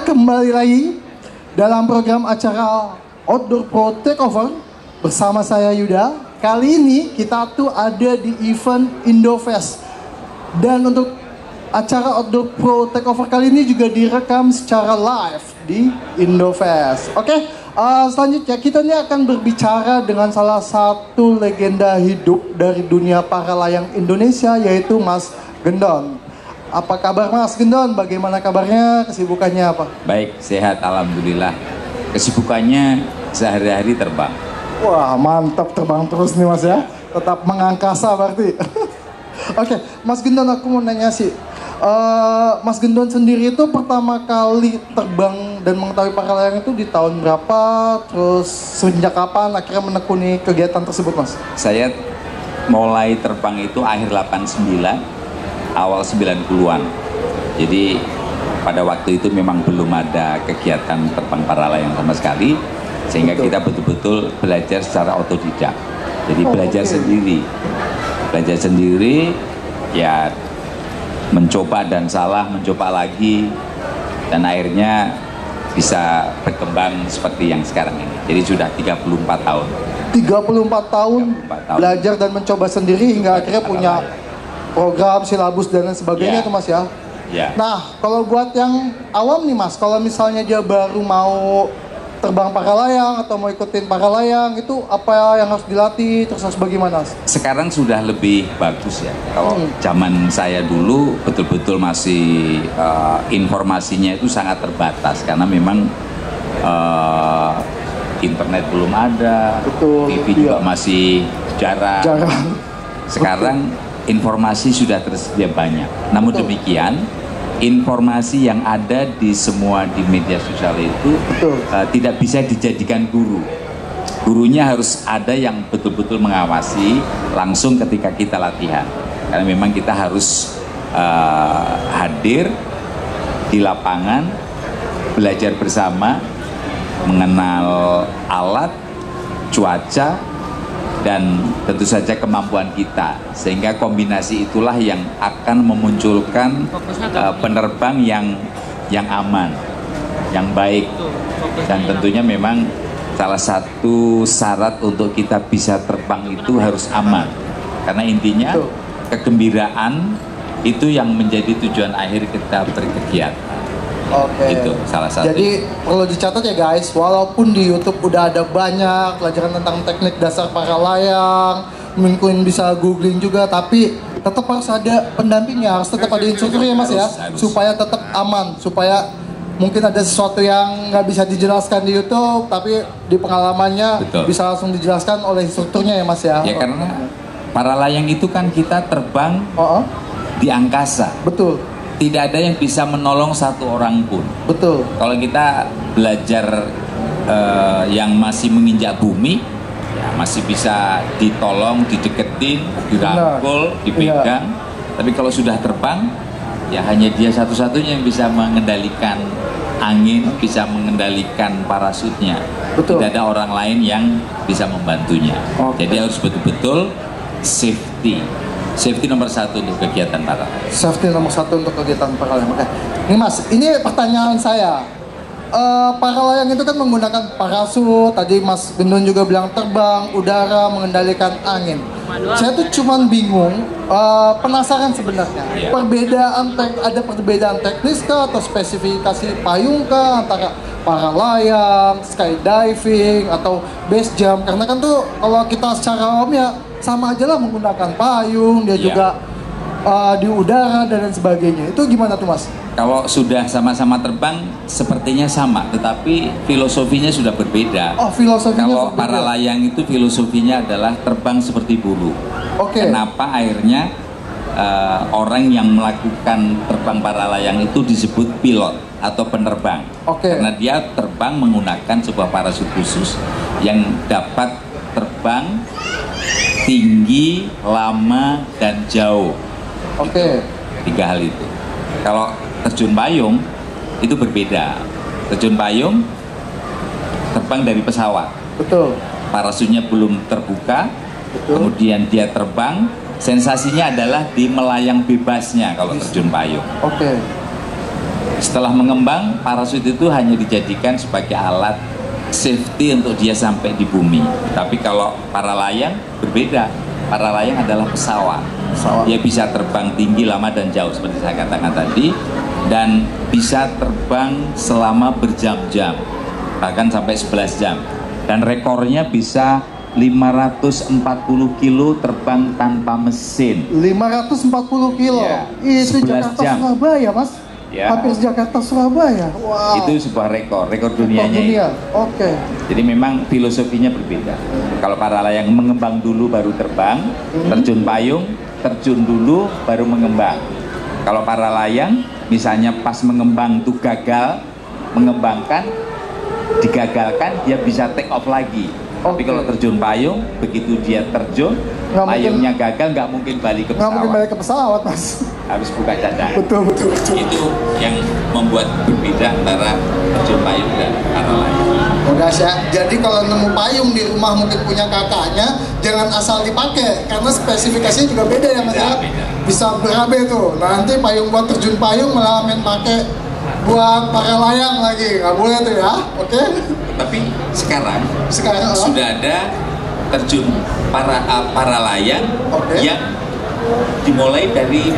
kembali lagi dalam program acara Outdoor Pro Takeover bersama saya Yuda. Kali ini kita tuh ada di event Indofest. Dan untuk acara Outdoor Pro Takeover kali ini juga direkam secara live di Indofest. Oke, selanjutnya kita ini akan berbicara dengan salah satu legenda hidup dari dunia para layang Indonesia, yaitu Mas Gendon. Apa kabar Mas Gendon? Bagaimana kabarnya? Kesibukannya apa? Baik, sehat alhamdulillah. Kesibukannya sehari-hari terbang. Wah, mantap, terbang terus nih Mas ya. Tetap mengangkasa berarti. Oke, Mas Gendon, aku mau nanya sih. Mas Gendon sendiri itu pertama kali terbang dan mengetahui para layang itu di tahun berapa? Terus sejak kapan akhirnya menekuni kegiatan tersebut, Mas? Saya mulai terbang itu akhir 89, awal 90-an. Jadi pada waktu itu memang belum ada kegiatan terbang para layang sama sekali, sehingga kita betul-betul belajar secara otodidak. Jadi belajar sendiri. Belajar sendiri, ya mencoba dan salah, mencoba lagi, dan akhirnya bisa berkembang seperti yang sekarang ini. Jadi sudah 34 tahun. 34 tahun belajar dan mencoba sendiri hingga akhirnya punya program, silabus dan lain sebagainya tuh Mas ya. Ya. Nah, kalau buat yang awam nih Mas, kalau misalnya dia baru mau terbang para layang atau mau ikutin para layang, itu apa yang harus dilatih, terus harus bagaimana? Sekarang sudah lebih bagus ya. Kalau zaman saya dulu betul-betul masih informasinya itu sangat terbatas karena memang internet belum ada, betul, TV juga masih jarang. Sekarang informasi sudah tersedia banyak. Namun demikian, informasi yang ada di semua di media sosial itu tidak bisa dijadikan guru. Gurunya harus ada yang betul-betul mengawasi langsung ketika kita latihan. Karena memang kita harus hadir di lapangan, belajar bersama, mengenal alat, cuaca, dan tentu saja kemampuan kita, sehingga kombinasi itulah yang akan memunculkan penerbang yang aman, yang baik. Dan tentunya memang salah satu syarat untuk kita bisa terbang itu harus aman, karena intinya kegembiraan itu yang menjadi tujuan akhir kita berkegiatan. Oke. Itu salah satu. Jadi perlu dicatat ya guys, walaupun di YouTube udah ada banyak pelajaran tentang teknik dasar para layang, mungkin bisa googling juga, tapi tetap harus ada pendampingnya, harus tetap ada instruktur ya Mas ya, supaya tetap aman, supaya mungkin ada sesuatu yang nggak bisa dijelaskan di YouTube, tapi di pengalamannya bisa langsung dijelaskan oleh instrukturnya ya Mas ya. Ya karena para layang itu kan kita terbang di angkasa. Betul. Tidak ada yang bisa menolong satu orang pun. Betul. Kalau kita belajar yang masih menginjak bumi, ya masih bisa ditolong, dideketin, dirangkul, dipegang. Tapi kalau sudah terbang, ya hanya dia satu-satunya yang bisa mengendalikan angin, bisa mengendalikan parasutnya. Tidak ada orang lain yang bisa membantunya. Jadi harus betul-betul safety. Safety nomor satu untuk kegiatan para layang. Safety nomor satu untuk kegiatan para layang. Oke. Ini Mas, ini pertanyaan saya. Para layang itu kan menggunakan parasut. Tadi Mas Gendon juga bilang terbang, udara, mengendalikan angin. Saya tuh cuman bingung, penasaran sebenarnya. Ada perbedaan teknis kah atau spesifikasi payung kah antara para layang, skydiving atau base jump? Karena kan tuh kalau kita secara umum ya sama aja lah menggunakan payung, dia juga di udara dan lain sebagainya. Itu gimana tuh Mas? Kalau sudah sama-sama terbang sepertinya sama, tetapi filosofinya sudah berbeda. Oh, filosofinya kalau berbeda. Para layang itu filosofinya adalah terbang seperti burung. Kenapa akhirnya orang yang melakukan terbang para layang itu disebut pilot atau penerbang? Karena dia terbang menggunakan sebuah parasut khusus yang dapat terbang tinggi, lama, dan jauh. Tiga hal itu. Kalau terjun payung itu berbeda. Terjun payung terbang dari pesawat. Parasutnya belum terbuka, kemudian dia terbang. Sensasinya adalah di melayang bebasnya kalau terjun payung. Setelah mengembang, parasut itu hanya dijadikan sebagai alat safety untuk dia sampai di bumi. Tapi kalau para layang berbeda. Para layang adalah pesawat. Dia bisa terbang tinggi, lama, dan jauh seperti saya katakan tadi, dan bisa terbang selama berjam-jam, bahkan sampai 11 jam. Dan rekornya bisa 540 kilo terbang tanpa mesin. 540 kilo. Ya, Itu 11 Jakarta jam. Surabaya, Mas. Ya. Hampir Jakarta Surabaya. Wow. Itu sebuah rekor dunianya. dunia. Oke. Jadi memang filosofinya berbeda. Kalau para layang mengembang dulu baru terbang, terjun payung, terjun dulu baru mengembang. Kalau para layang misalnya pas mengembang itu gagal mengembangkan, digagalkan, dia bisa take off lagi. Tapi kalau terjun payung, begitu dia terjun, payungnya gagal, nggak mungkin balik ke pesawat. Nggak mungkin balik ke pesawat, Mas. Harus buka cadangan. Betul. Itu yang membuat berbeda antara terjun payung dan para layang. Udah ya. Jadi kalau nemu payung di rumah mungkin punya kakaknya, jangan asal dipakai karena spesifikasinya juga beda ya, Mas ya. Bisa berabe tuh. Nanti payung buat terjun payung malah main pakai buat para layang lagi, nggak boleh tuh ya. Oke? Tapi sekarang apa? sudah ada terjun para layang yang dimulai dari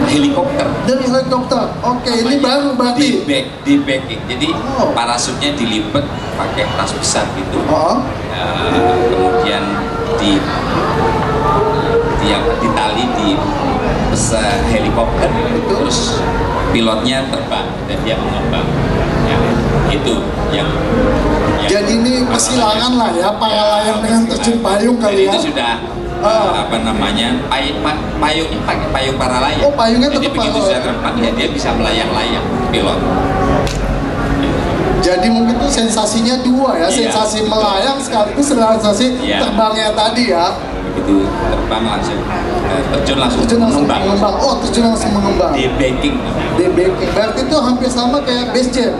helikopter. Dari helikopter. Oke, ini baru berarti. Di backing. Jadi parasutnya dilipat pakai tas besar gitu. Kemudian ditali di helikopter, terus pilotnya terbang dan dia mengembang. Ya, itu yang jadi ini persilangan lah ya para layang dengan terjun payung kali ya. Itu sudah apa namanya, payungnya pakai payung para layang. Oh, payungnya jadi tetap begitu sudah terbang ya dia bisa melayang-layang pilot. Jadi mungkin tuh sensasinya dua ya, sensasi melayang sekaligus sensasi terbangnya tadi ya. Begitu terbang langsung terjun langsung mengembang. Oh, terjun langsung mengembang. Di backing. Berarti itu hampir sama kayak base jump.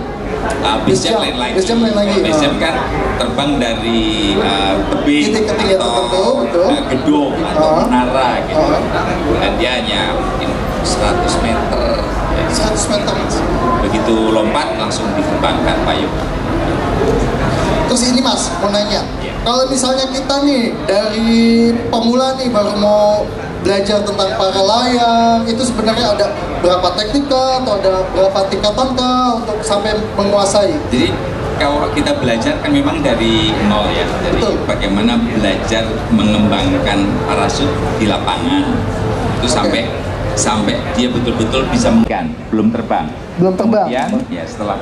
Base jump lain lagi. Base jump kan terbang dari tebing atau gedung atau menara gitu. Dan dia hanya mungkin 100 meter. 100 meter. Begitu lompat langsung diterbangkan payung. Terus ini Mas, mau nanya, kalau misalnya kita nih dari pemula nih baru mau belajar tentang para layang, itu sebenarnya ada berapa teknik kah, atau ada berapa tingkatan kah untuk sampai menguasai? Jadi kalau kita belajar kan memang dari nol ya, dari bagaimana belajar mengembangkan parasut di lapangan itu sampai dia betul-betul bisa belum terbang. Kemudian ya setelah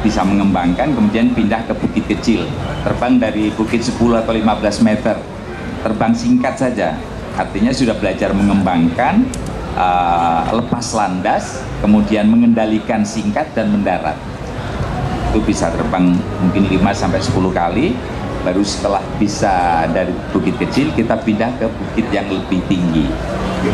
bisa mengembangkan, kemudian pindah ke bukit kecil, terbang dari bukit 10 atau 15 meter, terbang singkat saja, artinya sudah belajar mengembangkan, lepas landas, kemudian mengendalikan singkat dan mendarat. Itu bisa terbang mungkin 5-10 kali, baru setelah bisa dari bukit kecil kita pindah ke bukit yang lebih tinggi.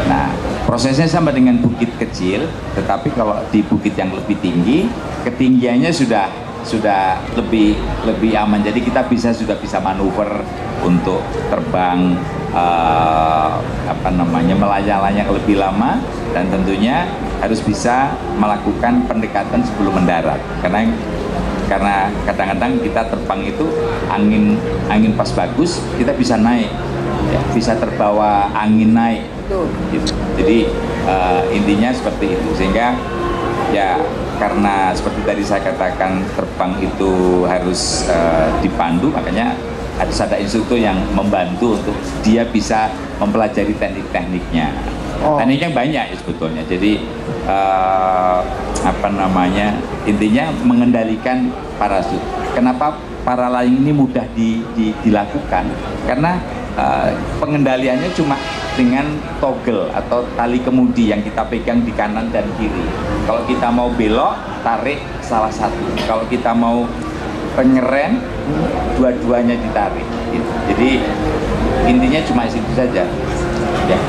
Nah, prosesnya sama dengan bukit kecil, tetapi kalau di bukit yang lebih tinggi, ketinggiannya sudah lebih aman. Jadi kita sudah bisa manuver untuk terbang melayang-layang lebih lama, dan tentunya harus bisa melakukan pendekatan sebelum mendarat. Karena kadang-kadang kita terbang itu angin pas bagus, kita bisa naik, ya, bisa terbawa angin naik, gitu. Jadi intinya seperti itu, sehingga ya karena seperti tadi saya katakan terbang itu harus dipandu, makanya harus ada instruktur yang membantu untuk dia bisa mempelajari teknik-tekniknya. Tekniknya banyak ya sebetulnya. Jadi intinya mengendalikan parasut. Kenapa para layang ini mudah dilakukan? Karena pengendaliannya cuma dengan toggle atau tali kemudi yang kita pegang di kanan dan kiri. Kalau kita mau belok, tarik salah satu. Kalau kita mau pengerem, dua-duanya ditarik. Gitu. Jadi intinya cuma itu saja. Ya.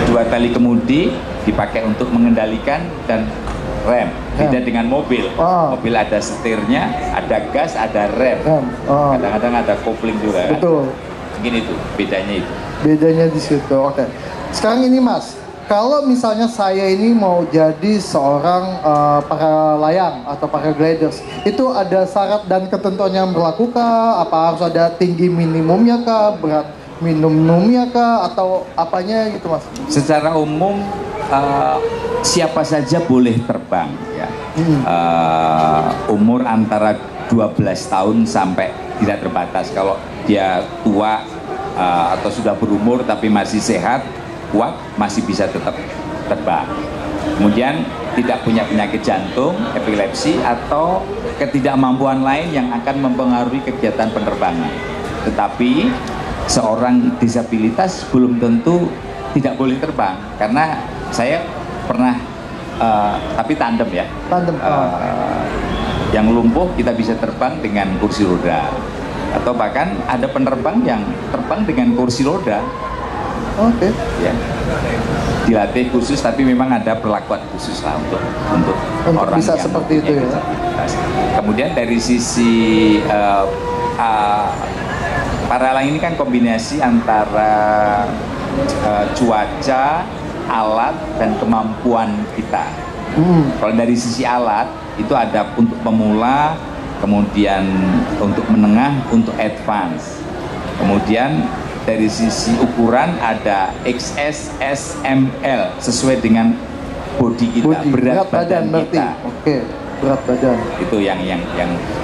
2 tali kemudi dipakai untuk mengendalikan dan rem. Beda dengan mobil. Mobil ada setirnya, ada gas, ada rem. Kadang-kadang ada kopling juga. Betul. Mungkin itu bedanya itu. Bedanya di situ. Oke. Sekarang ini Mas, kalau misalnya saya ini mau jadi seorang para layang atau para gliders, itu ada syarat dan ketentuan yang berlaku kah? Apa harus ada tinggi minimumnya kah? Berat minimumnya kah? Atau apanya gitu mas? Secara umum siapa saja boleh terbang ya. Umur antara 12 tahun sampai tidak terbatas. Kalau dia tua atau sudah berumur tapi masih sehat, kuat, masih bisa tetap terbang. Kemudian tidak punya penyakit jantung, epilepsi atau ketidakmampuan lain yang akan mempengaruhi kegiatan penerbangan. Tetapi seorang disabilitas belum tentu tidak boleh terbang, karena saya pernah tapi tandem ya. Tandem. Yang lumpuh kita bisa terbang dengan kursi roda, atau bahkan ada penerbang yang terbang dengan kursi roda. Oke. Ya, dilatih khusus, tapi memang ada perlakuan khusus lah untuk orang bisa yang seperti itu ya. disabilitas. Kemudian dari sisi para layang ini kan kombinasi antara cuaca, alat, dan kemampuan kita. Kalau dari sisi alat itu ada untuk pemula, kemudian untuk menengah, untuk advance. Kemudian dari sisi ukuran ada XS, S, M, L sesuai dengan body kita, berat badan kita. Oke, berat badan. Itu yang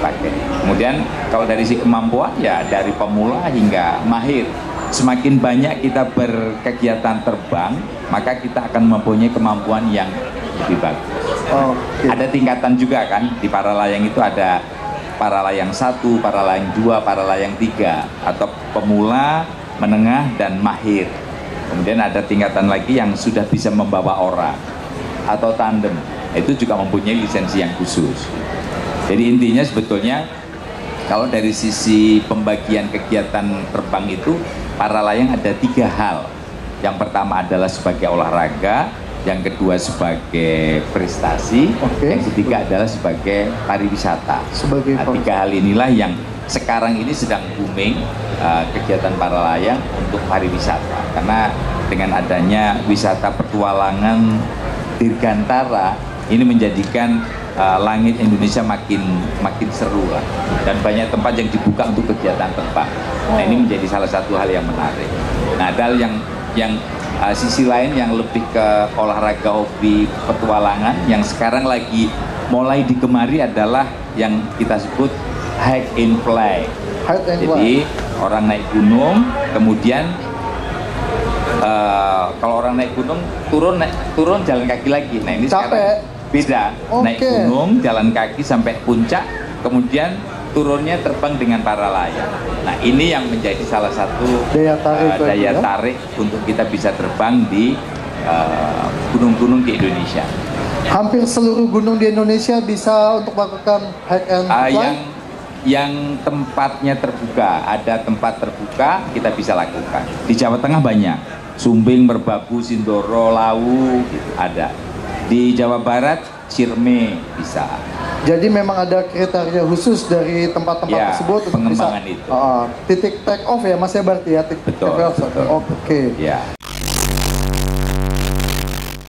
pakai. Kemudian kalau dari sisi kemampuan ya dari pemula hingga mahir. Semakin banyak kita berkegiatan terbang, maka kita akan mempunyai kemampuan yang lebih bagus. Ada tingkatan juga kan, di para layang itu ada para layang 1, para layang 2, para layang 3, atau pemula, menengah, dan mahir. Kemudian ada tingkatan lagi yang sudah bisa membawa orang atau tandem, itu juga mempunyai lisensi yang khusus. Jadi intinya sebetulnya kalau dari sisi pembagian kegiatan terbang itu, para layang ada 3 hal. Yang pertama adalah sebagai olahraga, yang kedua sebagai prestasi, yang ketiga adalah sebagai pariwisata. Nah, 3 hal inilah yang sekarang ini sedang booming kegiatan para layang untuk pariwisata, karena dengan adanya wisata petualangan dirgantara ini menjadikan langit Indonesia makin seru lah, dan banyak tempat yang dibuka untuk kegiatan terbang. Nah, ini menjadi salah satu hal yang menarik. Nah, ada yang sisi lain yang lebih ke olahraga hobi petualangan yang sekarang lagi mulai digemari adalah yang kita sebut hike and fly. Jadi orang naik gunung, kemudian kalau orang naik gunung turun jalan kaki lagi. Nah, ini sekarang beda. Naik gunung jalan kaki sampai puncak, kemudian turunnya terbang dengan para layang. Nah, ini yang menjadi salah satu daya tarik untuk kita bisa terbang di gunung-gunung di Indonesia. Hampir seluruh gunung di Indonesia bisa untuk melakukan hike and fly? Yang tempatnya terbuka, ada tempat terbuka kita bisa lakukan. Di Jawa Tengah banyak, Sumbing, Merbabu, Sindoro, Lawu gitu, ada. Di Jawa Barat, Cireme bisa. Jadi memang ada kriteria khusus dari tempat-tempat tersebut untuk pengembangan bisa, itu. Titik take off ya mas ya berarti ya, titik take off. Betul. Oke. Ya.